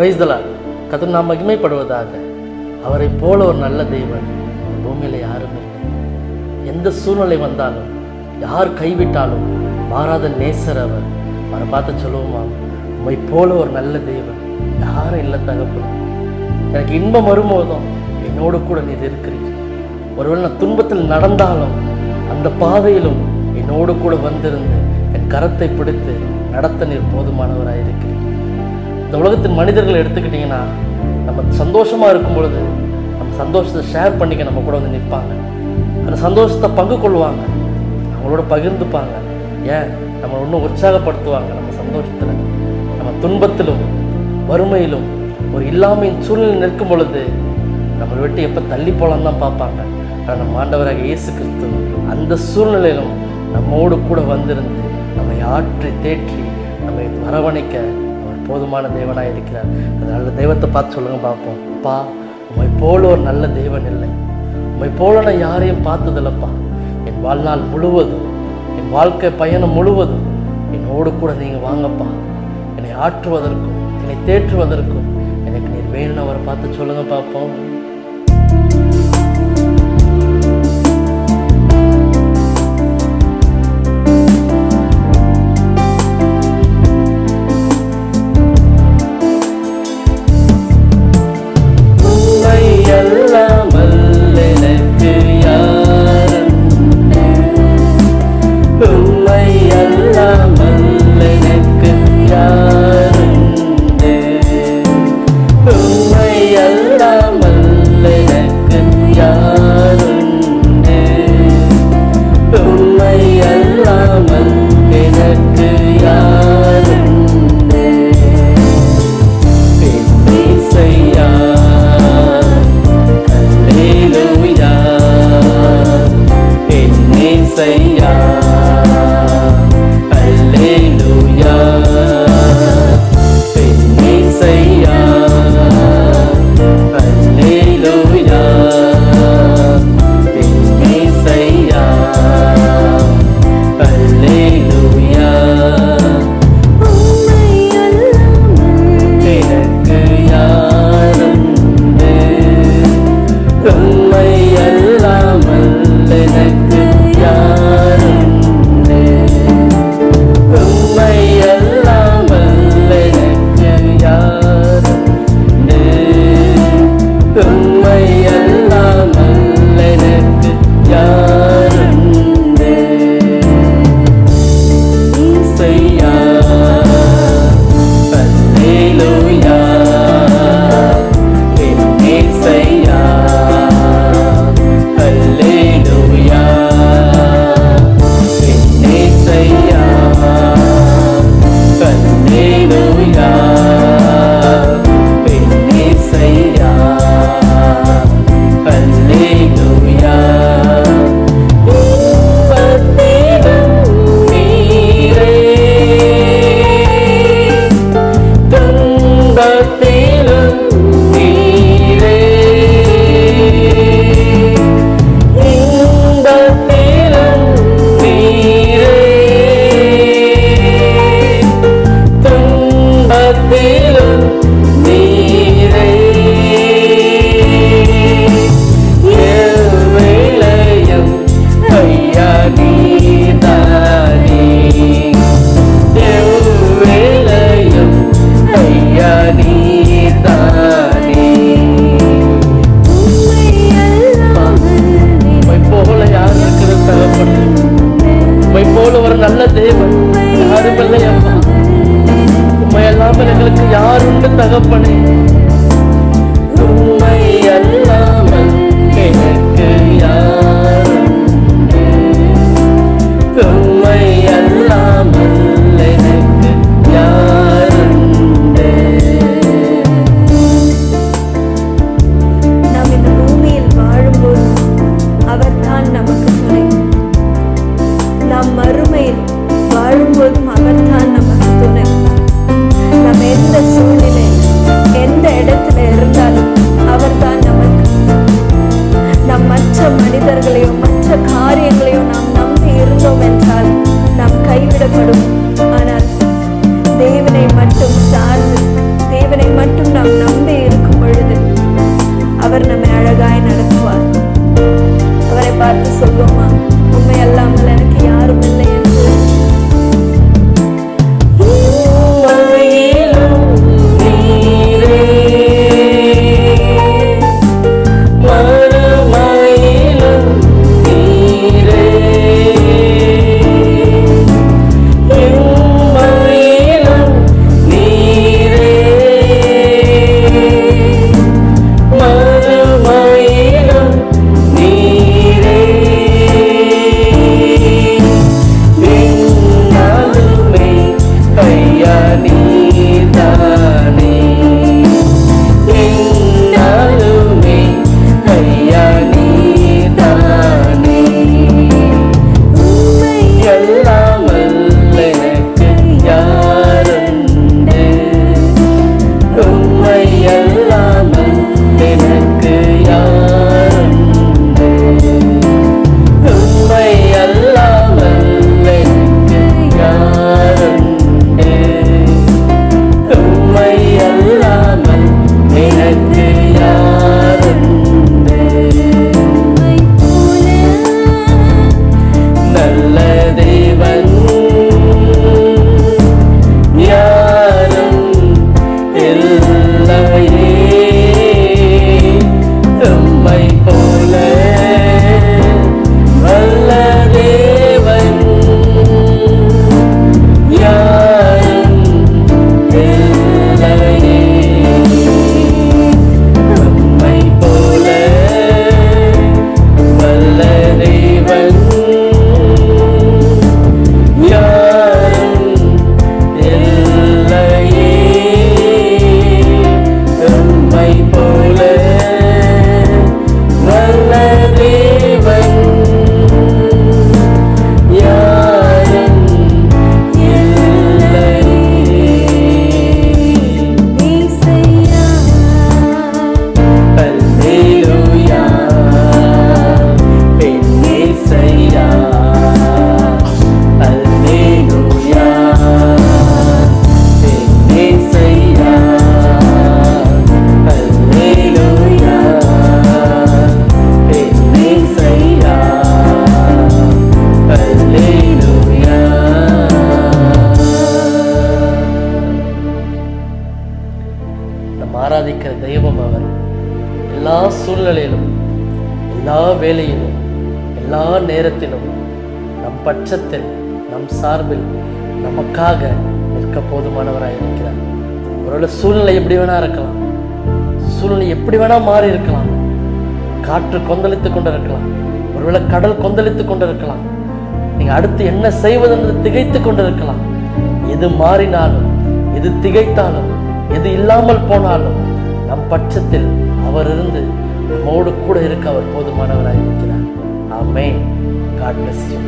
Praise the Lord. கர்த்தர் நாம் மகிமைப்படுவதாக. அவரை போல ஒரு நல்ல தெய்வன் பூமியில் யாரும் இல்லை. எந்த சூழ்நிலை வந்தாலும், யார் கைவிட்டாலும் மாறாத நேசர் அவர். அவரை பார்த்து சொல்லுவோமா, உம்மை போல ஒரு நல்ல தெய்வன் யாரும் இல்லை தகப்பன். எனக்கு இன்பம் வரும்போதும் என்னோடு கூட நீர் இருக்கிறீர். ஒருவேளை நான் துன்பத்தில் நடந்தாலும் அந்த பாதையிலும் என்னோடு கூட வந்திருந்து என் கரத்தை பிடித்து நடத்த நீர் போதுமானவராக இருக்கிறீர். இந்த உலகத்தின் மனிதர்களை எடுத்துக்கிட்டிங்கன்னா, நம்ம சந்தோஷமாக இருக்கும் பொழுது நம்ம சந்தோஷத்தை ஷேர் பண்ணிக்க நம்ம கூட வந்து நிற்பாங்க. அந்த சந்தோஷத்தை பங்கு கொள்வாங்க, அவங்களோட பகிர்ந்துப்பாங்க. ஏன் நம்ம இன்னும் உற்சாகப்படுத்துவாங்க. நம்ம சந்தோஷத்தில், நம்ம துன்பத்திலும் வறுமையிலும் ஒரு இல்லாமையின் சூழ்நிலை நிற்கும் பொழுது நம்மளை விட்டு எப்போ தள்ளி போகலான்னு தான் பார்ப்பாங்க. ஆனால் நம்ம ஆண்டவராக இயேசு கிறிஸ்து அந்த சூழ்நிலையிலும் நம்மோடு கூட வந்திருந்து நம்மை ஆற்றி தேற்றி நம்மை வரவணைக்க அவர் போதுமான தேவனாக இருக்கிறார். அந்த நல்ல தெய்வத்தை பார்த்து சொல்லுங்க பார்ப்போம். அப்பா, உம்மை போல ஒரு நல்ல தெய்வன் இல்லை. உம்மை போல நான் யாரையும் பார்த்ததில்லப்பா. என் வாழ்நாள் முழுவதும், என் வாழ்க்கை பயணம் முழுவதும் என்னோடு கூட நீங்கள் வாங்கப்பா. என்னை ஆற்றுவதற்கும் என்னை தேற்றுவதற்கும் எனக்கு நீர் வேணும்னு அவரை பார்த்து சொல்லுங்க பார்ப்போம். நல்ல தேவன் யாரும் இல்லையப்பா. உண்மை அல்லாமல் எங்களுக்கு யாருண்டு தகப்பனே? உண்மை அல்லாமல் எனக்கு யாருண்டு? உண்மை அல்லாமல் எனக்கு யாருண்டு? நாம் இந்த பூமியில் வாழும்போது அவர்தான் நமக்கு துணை. நாம் மறுமையில் வாழும்போதும் அவர்தான் நமக்கு துணை. நாம் எந்த சூழ்நிலை, எந்த இடத்துல இருந்தாலும் அவர்தான் நமக்கு. நாம் மற்ற மனிதர்களையோ மற்ற காரியங்களையோ நாம் நம்பி இருந்தோம் என்றால் நாம் கைவிடப்படும். ஆனால் தேவனை மட்டும் சார்ந்து, தேவனை மட்டும் இருக்கிற தெய்வம் அவர். எல்லா சூழ்நிலையிலும், எல்லா வேலையிலும், எல்லா நேரத்திலும் நம் பட்சத்தில், நம் சார்பில் நமக்காக நிற்க போதுமானவராக இருக்கிறார். ஒருவேளை சூழ்நிலை எப்படி வேணா இருக்கலாம், சூழ்நிலை எப்படி வேணா மாறி இருக்கலாம். காற்று கொந்தளித்து கொண்டிருக்கலாம், ஒருவேளை கடல் கொந்தளித்து கொண்டிருக்கலாம். நீங்க அடுத்து என்ன செய்வதென்று திகைத்து கொண்டிருக்கலாம். எது மாறினாலும், எது திகைத்தாலும், எது இல்லாமல் போனாலும் நம் பட்சத்தில் அவர் இருந்து நம்மோடு கூட இருக்க அவர் போதுமானவராக இருக்கிறார். ஆமென். God bless you.